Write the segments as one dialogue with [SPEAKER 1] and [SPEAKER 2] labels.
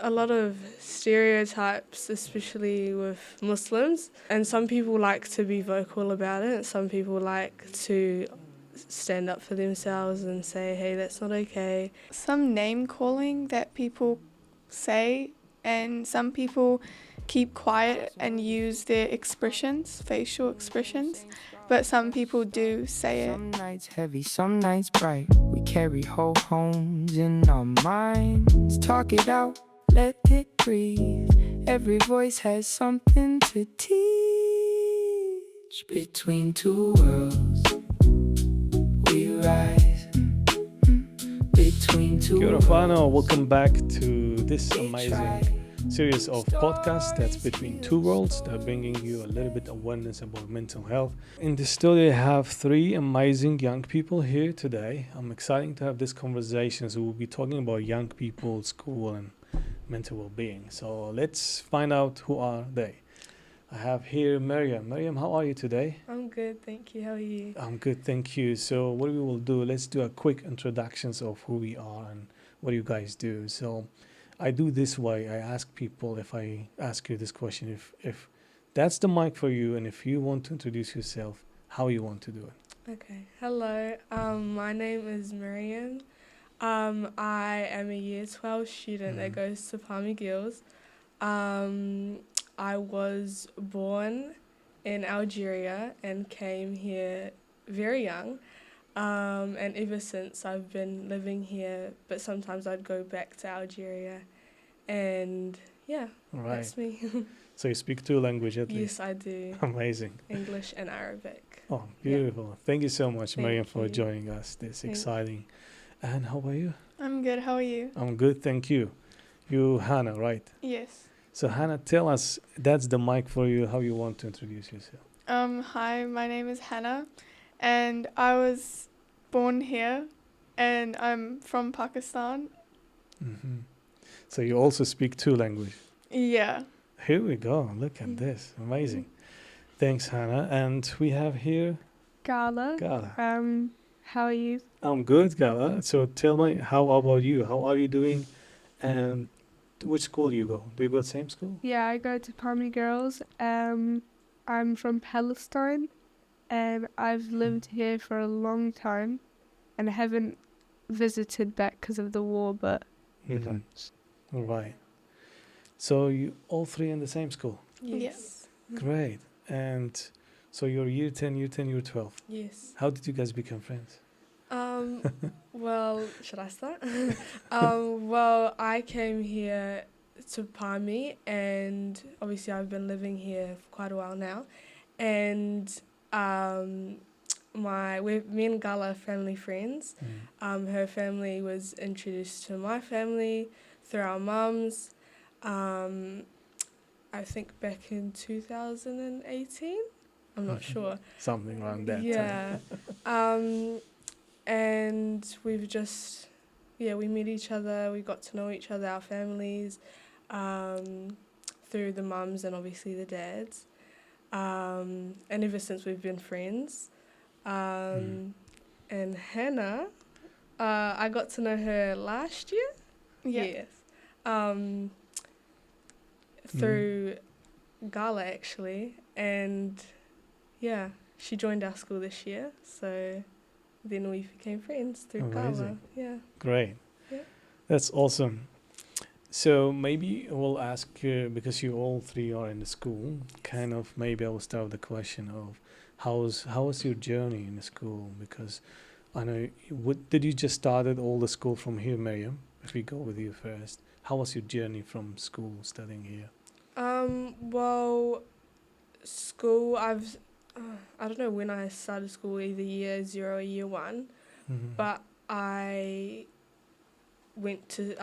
[SPEAKER 1] a lot of stereotypes, especially with Muslims, and some people like to be vocal about it. Some people like to stand up for themselves and say, hey, that's not okay.
[SPEAKER 2] Some name calling that people say, and some people keep quiet and use their expressions, facial expressions, but some people do say it.
[SPEAKER 3] Some nights heavy, some nights bright. We carry whole homes in our minds. Talk it out, let it breathe. Every voice has something to teach. Between two worlds, we rise. Between two
[SPEAKER 4] Kia ora
[SPEAKER 3] worlds,
[SPEAKER 4] whānau, welcome back to this
[SPEAKER 3] we
[SPEAKER 4] amazing
[SPEAKER 3] try.
[SPEAKER 4] series of podcasts that's between two worlds. They're bringing you a little bit of awareness about mental health. In the studio, I have three amazing young people here today. I'm excited to have this conversation. So we'll be talking about young people, school, and mental well-being. So let's find out who are they. I have here Meriem. Meriem, how are you today?
[SPEAKER 1] I'm good, thank you. How are you?
[SPEAKER 4] I'm good, thank you. So what we will do, let's do a quick introductions of who we are and what you guys do. So I do this way. I ask people, if I ask you this question, if that's the mic for you and if you want to introduce yourself, how you want to do it.
[SPEAKER 1] Okay, hello. My name is Meriem. I am a year 12 student that goes to Palmy Girls. I was born in Algeria and came here very young. And ever since I've been living here, but sometimes I'd go back to Algeria. And yeah,
[SPEAKER 4] All right.
[SPEAKER 1] that's me.
[SPEAKER 4] So you speak two languages at least.
[SPEAKER 1] Yes, I do.
[SPEAKER 4] Amazing.
[SPEAKER 1] English and Arabic.
[SPEAKER 4] Oh, beautiful. Thank you so much,
[SPEAKER 1] Thank
[SPEAKER 4] Meriem, for
[SPEAKER 1] you.
[SPEAKER 4] joining us. This
[SPEAKER 1] Thank-
[SPEAKER 4] exciting. And how about you?
[SPEAKER 2] I'm good, how are you?
[SPEAKER 4] I'm good, thank you. You, Hannah, right?
[SPEAKER 2] Yes.
[SPEAKER 4] So Hannah, tell us, that's the mic for you, how you want to introduce yourself.
[SPEAKER 2] Hi, my name is Hannah, and I was born here, and I'm from Pakistan.
[SPEAKER 4] Hmm. So you also speak two languages.
[SPEAKER 2] Yeah.
[SPEAKER 4] Here we go. Look at this. Amazing. Thanks, Hannah. And we have here
[SPEAKER 5] Gala.
[SPEAKER 4] Gala.
[SPEAKER 5] How are you?
[SPEAKER 4] I'm good, Gala. So tell me, how about you? How are you doing? And to which school you go? Do you go to the same school?
[SPEAKER 5] Yeah, I go to Palmy Girls. I'm from Palestine, and I've lived here for a long time, and I haven't visited back because of the war, but
[SPEAKER 4] Mhm. All right. So you all three in the same school?
[SPEAKER 1] Yes.
[SPEAKER 4] Great. And so you're year 10, year 10, year 12.
[SPEAKER 1] Yes.
[SPEAKER 4] How did you guys become friends?
[SPEAKER 1] Well, should I start? Well, I came here to Palmy, and obviously I've been living here for quite a while now. And me and Gala are family friends. Her family was introduced to my family through our mums. I think back in 2018. I'm not sure.
[SPEAKER 4] Something around that time.
[SPEAKER 1] Yeah. And we've just, we met each other, we got to know each other, our families, through the mums and obviously the dads. And ever since we've been friends. And Hannah, I got to know her last year.
[SPEAKER 2] Yeah.
[SPEAKER 1] Yes. Through Gala, actually. And, yeah, she joined our school this year, so then we became friends through Gala.
[SPEAKER 4] Amazing.
[SPEAKER 1] Yeah.
[SPEAKER 4] Great.
[SPEAKER 1] Yeah.
[SPEAKER 4] That's awesome. So maybe we'll ask, because you all three are in the school, kind of maybe I will start with the question of how was your journey in the school? Because I know, did you just started all the school from here, Meriem? If we go with you first, how was your journey from school studying here?
[SPEAKER 1] Well, school, I don't know when I started school, either year 0 or year 1, but I went to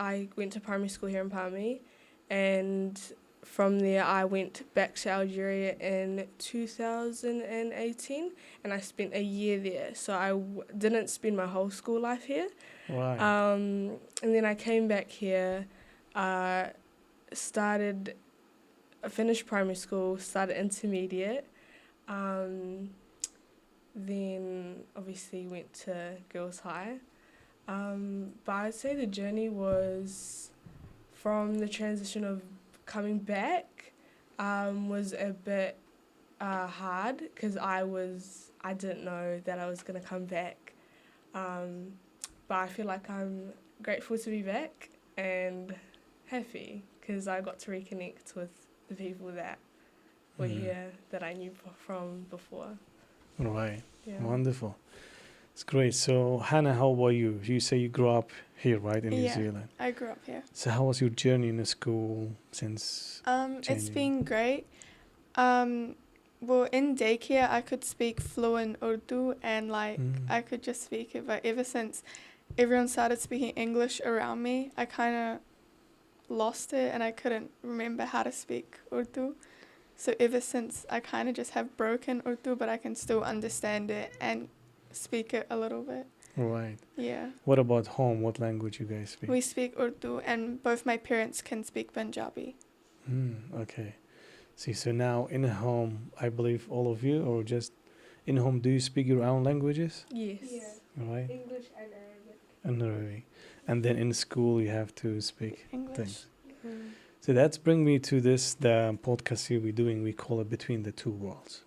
[SPEAKER 1] primary school here in Palmy, and from there I went back to Algeria in 2018, and I spent a year there, so I didn't spend my whole school life here.
[SPEAKER 4] Right.
[SPEAKER 1] And then I came back here, finished primary school, started intermediate, then obviously went to girls' high. But I'd say the journey was from the transition of coming back was a bit hard because I didn't know that I was going to come back. But I feel like I'm grateful to be back and happy because I got to reconnect with the people that were here that I knew from before.
[SPEAKER 4] Right.
[SPEAKER 1] Yeah.
[SPEAKER 4] Wonderful. It's great. So, Hannah, how about you? You say you grew up here, right, in New
[SPEAKER 2] Yeah.
[SPEAKER 4] Zealand.
[SPEAKER 2] I grew up here.
[SPEAKER 4] So, how was your journey in the school since?
[SPEAKER 2] It's
[SPEAKER 4] changing?
[SPEAKER 2] been great. Well, in daycare, I could speak fluent Urdu and I could just speak it. But ever since everyone started speaking English around me, I kind of lost it and I couldn't remember how to speak Urdu. So ever since, I kind of just have broken Urdu, but I can still understand it and speak it a little bit.
[SPEAKER 4] Right.
[SPEAKER 2] Yeah.
[SPEAKER 4] What about home? What language you guys speak?
[SPEAKER 2] We speak Urdu and both my parents can speak Punjabi.
[SPEAKER 4] Okay. See, so now in home, I believe all of you, or just in home, do you speak your own languages?
[SPEAKER 1] Yes.
[SPEAKER 4] Right.
[SPEAKER 5] English and Arabic.
[SPEAKER 4] And Arabic. And then in school, you have to speak
[SPEAKER 2] English.
[SPEAKER 4] things. So that's bring me to the podcast here we're doing. We call it Between the Two Worlds.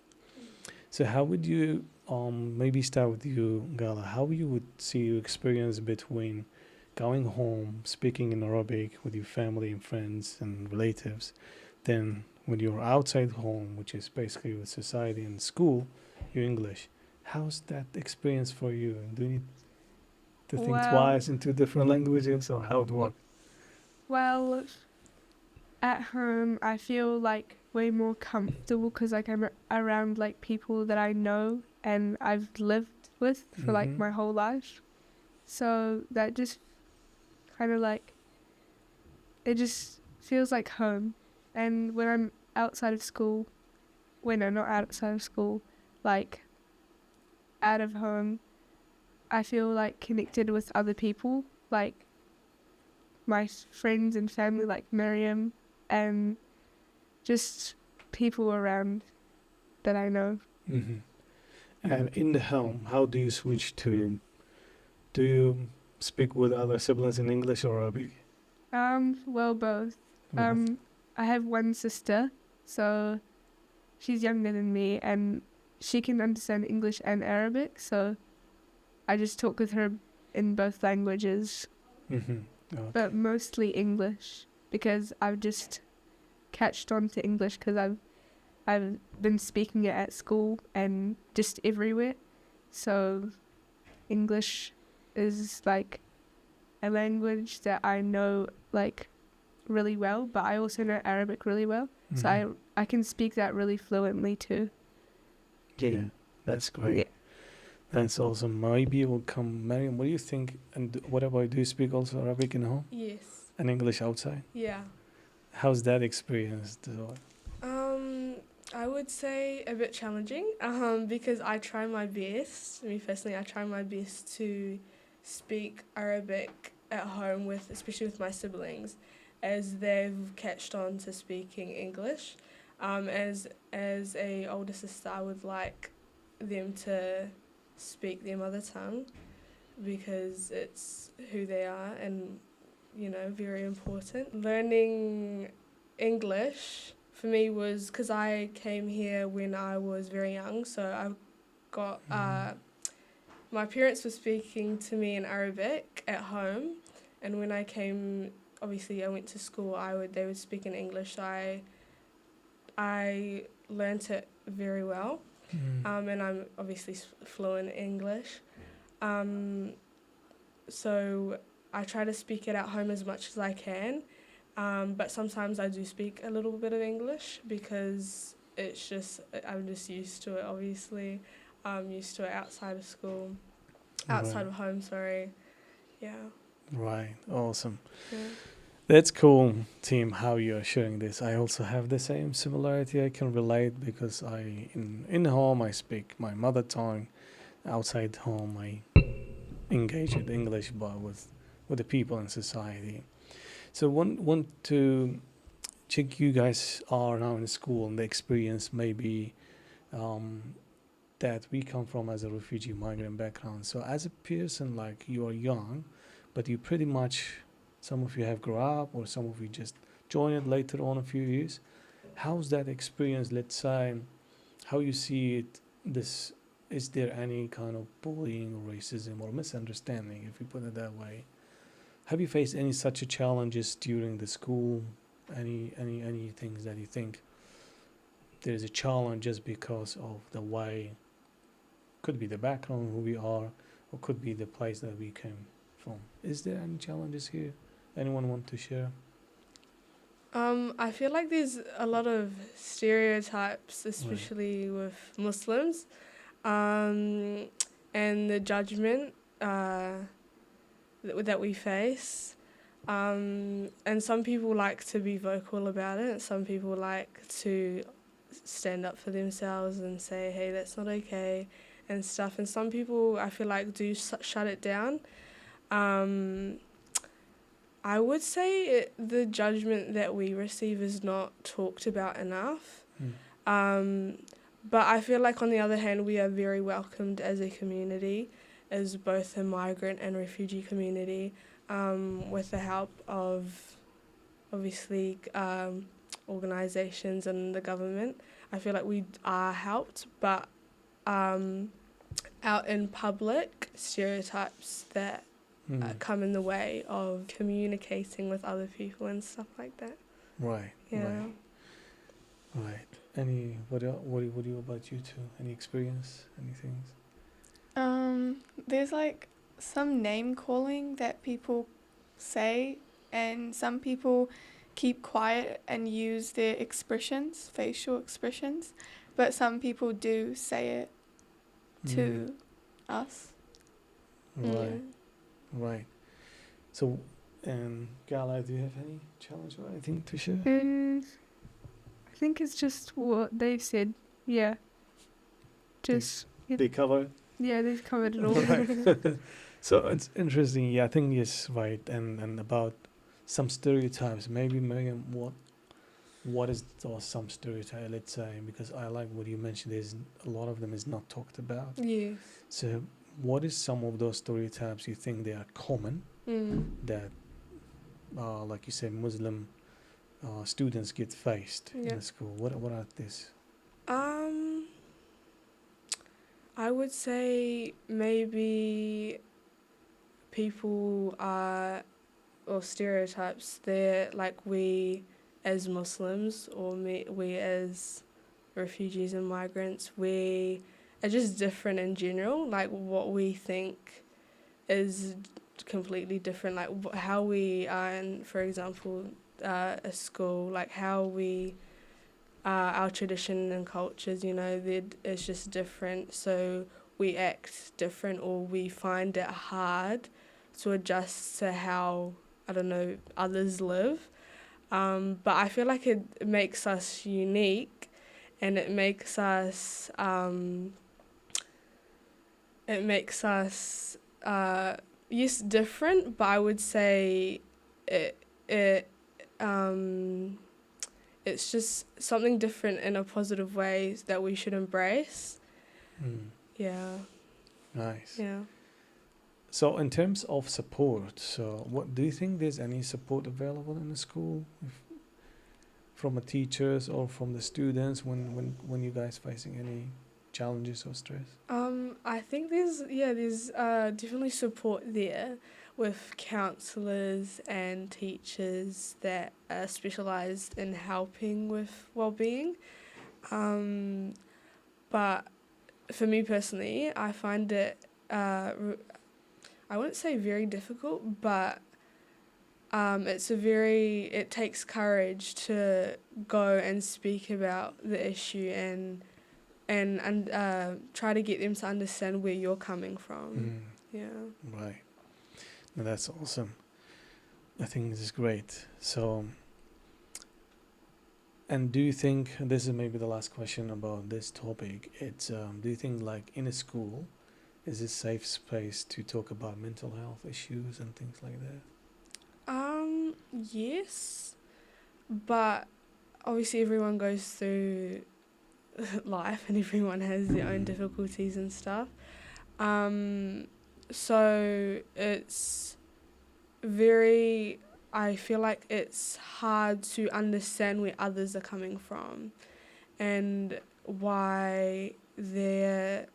[SPEAKER 4] So how would you, maybe start with you, Gala, how you would see your experience between going home, speaking in Arabic with your family and friends and relatives, then when you're outside home, which is basically with society and school, your English. How's that experience for you? Do you need to think twice in two different languages, or how it works?
[SPEAKER 5] Well, at home, I feel like way more comfortable because like I'm around like people that I know and I've lived with for like my whole life. So that just kind of like, it just feels like home. And when I'm outside of school, not outside of school, like out of home, I feel like connected with other people, like my friends and family, like Meriem, and just people around that I know.
[SPEAKER 4] And in the home, how do you switch to? Do you speak with other siblings in English or Arabic?
[SPEAKER 5] Well, both.
[SPEAKER 4] Both.
[SPEAKER 5] I have one sister, so she's younger than me, and she can understand English and Arabic, so I just talk with her in both languages,
[SPEAKER 4] Okay.
[SPEAKER 5] but mostly English, because I've just catched on to English because I've been speaking it at school and just everywhere, so English is like a language that I know like really well, but I also know Arabic really well, so I can speak that really fluently too.
[SPEAKER 4] Yeah, that's great.
[SPEAKER 5] Yeah.
[SPEAKER 4] That's awesome. Maybe we'll come, Meriem. What do you think? And what about, do you speak also Arabic in home
[SPEAKER 1] Yes.
[SPEAKER 4] and English outside?
[SPEAKER 1] Yeah.
[SPEAKER 4] How's that experience?
[SPEAKER 1] I would say a bit challenging because I try my best, me personally, I try my best to speak Arabic at home with, especially with my siblings, as they've catched on to speaking English. As a older sister, I would like them to speak their mother tongue because it's who they are and, very important. Learning English for me was because I came here when I was very young, so I got my parents were speaking to me in Arabic at home, and when I came, obviously I went to school, they would speak in English, so I learnt it very well, and I'm obviously fluent in English, so I try to speak it at home as much as I can. But sometimes I do speak a little bit of English because I'm just used to it, obviously. I'm used to it outside of school, outside of home, sorry. Yeah.
[SPEAKER 4] Right. Awesome.
[SPEAKER 1] Yeah.
[SPEAKER 4] That's cool, team, how you're sharing this. I also have the same similarity. I can relate because in home I speak my mother tongue. Outside home I engage with English, but with the people in society. So want to check, you guys are now in school and the experience maybe that we come from as a refugee migrant background. So as a person, like, you are young, but you pretty much Some of you have grown up, or some of you just joined it later on a few years. How's that experience? Let's say, how you see it. Is there any kind of bullying, or racism, or misunderstanding, if we put it that way? Have you faced any such challenges during the school? Any things that you think there is a challenge just because of the way? Could be the background, who we are, or could be the place that we came from. Is there any challenges here? Anyone want to share?
[SPEAKER 1] I feel like there's a lot of stereotypes, especially with Muslims, and the judgment that we face. And some people like to be vocal about it. Some people like to stand up for themselves and say, hey, that's not okay and stuff. And some people, I feel like, do shut it down. I would say the judgment that we receive is not talked about enough. But I feel like, on the other hand, we are very welcomed as a community, as both a migrant and refugee community, with the help of, obviously, organisations and the government. I feel like we are helped, but out in public, stereotypes that come in the way of communicating with other people and stuff like that.
[SPEAKER 4] Right.
[SPEAKER 1] Yeah.
[SPEAKER 4] Right. What about you two? Any experience? Any things?
[SPEAKER 2] There's like some name calling that people say, and some people keep quiet and use their expressions, facial expressions, but some people do say it to us.
[SPEAKER 4] Right. Right. So, Gala, do you have any challenge or anything to share?
[SPEAKER 5] I think it's just what they've said. Yeah. Just.
[SPEAKER 4] They cover.
[SPEAKER 5] Yeah, they've covered it all.
[SPEAKER 4] Right. So it's interesting. Yeah, I think yes, right. And about some stereotypes. Maybe Meriem, what is some stereotype? Let's say, because I like what you mentioned. There's a lot of them is not talked about.
[SPEAKER 1] Yes.
[SPEAKER 4] So, what is some of those stereotypes you think they are common that, like you said, Muslim students get faced in the school? What are these?
[SPEAKER 1] I would say maybe people are, or stereotypes, they're like, we as Muslims, or we as refugees and migrants, we are just different in general. Like, what we think is completely different. Like, how we are in, for example, a school, like how we, our tradition and cultures, it's just different. So we act different, or we find it hard to adjust to how, others live. But I feel like it makes us unique, and it makes us yes, different, but I would say it's just something different in a positive way that we should embrace. Yeah.
[SPEAKER 4] Nice.
[SPEAKER 1] Yeah.
[SPEAKER 4] So in terms of support, so what do you think there's any support available in the school from the teachers or from the students when you guys facing any challenges or stress?
[SPEAKER 1] I think there's definitely support there with counsellors and teachers that are specialised in helping with wellbeing. But for me personally, I find it, I wouldn't say very difficult, but it takes courage to go and speak about the issue and try to get them to understand where you're coming from. Yeah.
[SPEAKER 4] Right. No, that's awesome. I think this is great. So, and do you think, this is maybe the last question about this topic, it's do you think, like, in a school, is a safe space to talk about mental health issues and things like that?
[SPEAKER 1] Yes, but obviously everyone goes through life and everyone has their own difficulties and stuff. So it's very I feel like it's hard to understand where others are coming from and why their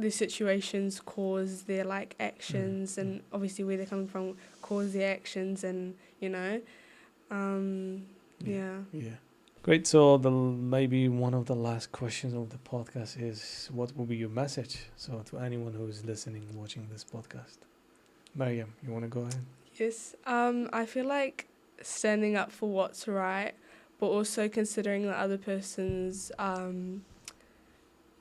[SPEAKER 1] situations cause their like actions, and obviously where they're coming from cause their actions, and yeah.
[SPEAKER 4] Great. So maybe one of the last questions of the podcast is, what will be your message? So to anyone who is listening, watching this podcast, Meriem, you want to go ahead?
[SPEAKER 1] Yes. I feel like standing up for what's right, but also considering the other person's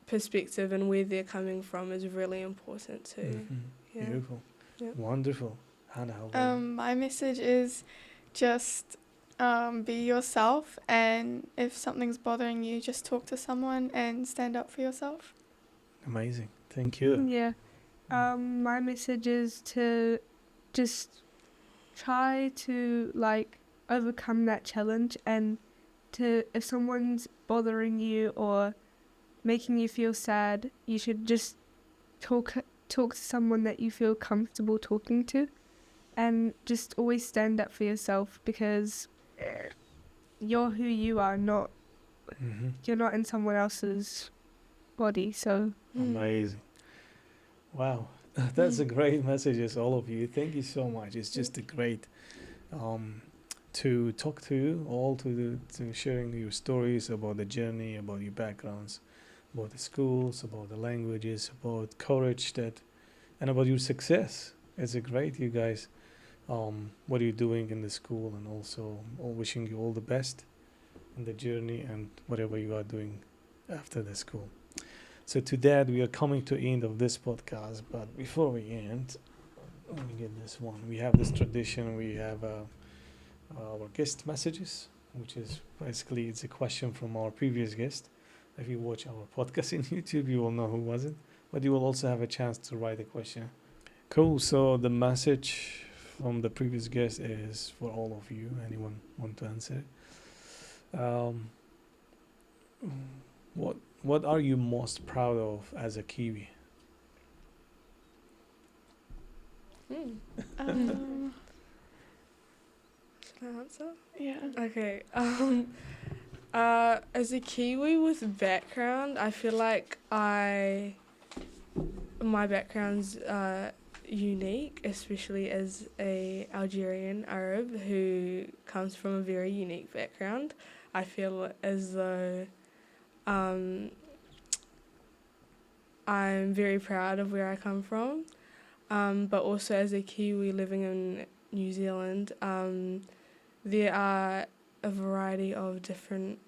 [SPEAKER 1] perspective and where they're coming from is really important too. Yeah.
[SPEAKER 4] Beautiful.
[SPEAKER 1] Yeah.
[SPEAKER 4] Wonderful. Hannah, how about you?
[SPEAKER 2] My message is just be yourself, and if something's bothering you, just talk to someone and stand up for yourself.
[SPEAKER 4] Amazing. Thank you.
[SPEAKER 5] Yeah. My message is to just try to like overcome that challenge, and to, if someone's bothering you or making you feel sad, you should just talk to someone that you feel comfortable talking to, and just always stand up for yourself, because you're who you are, not you're not in someone else's body. So
[SPEAKER 4] Amazing. Wow. That's a great message, all of you. Thank you so much. It's just a great to talk to you all, to sharing your stories about the journey, about your backgrounds, about the schools, about the languages, about courage, and about your success. It's a great, you guys, what you're doing in the school, and also wishing you all the best in the journey and whatever you are doing after the school. So to that, we are coming to the end of this podcast. But before we end, let me get this one. We have this tradition. We have our guest messages, which is basically, it's a question from our previous guest. If you watch our podcast in YouTube, you will know who was it. But you will also have a chance to write a question. Cool. So the message from the previous guest is for all of you. Anyone want to answer? What are you most proud of as a Kiwi?
[SPEAKER 2] Um,
[SPEAKER 1] Should I answer?
[SPEAKER 2] yeah.
[SPEAKER 1] Okay. As a Kiwi with background, I feel like my background's unique, especially as a Algerian Arab who comes from a very unique background. I feel as though I'm very proud of where I come from, but also as a Kiwi living in New Zealand, there are a variety of different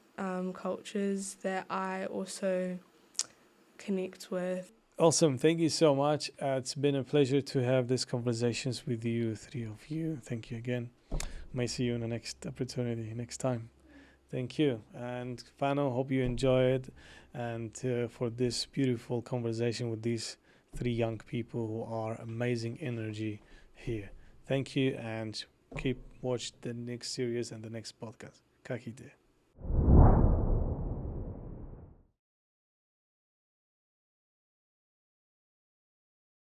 [SPEAKER 1] cultures that I also connect with.
[SPEAKER 4] Awesome. Thank you so much. It's been a pleasure to have these conversations with you, three of you. Thank you again. May see you in the next opportunity, next time. Thank you. And Fano, hope you enjoyed, and for this beautiful conversation with these three young people who are amazing energy here. Thank you, and keep watch the next series and the next podcast. Ka kite.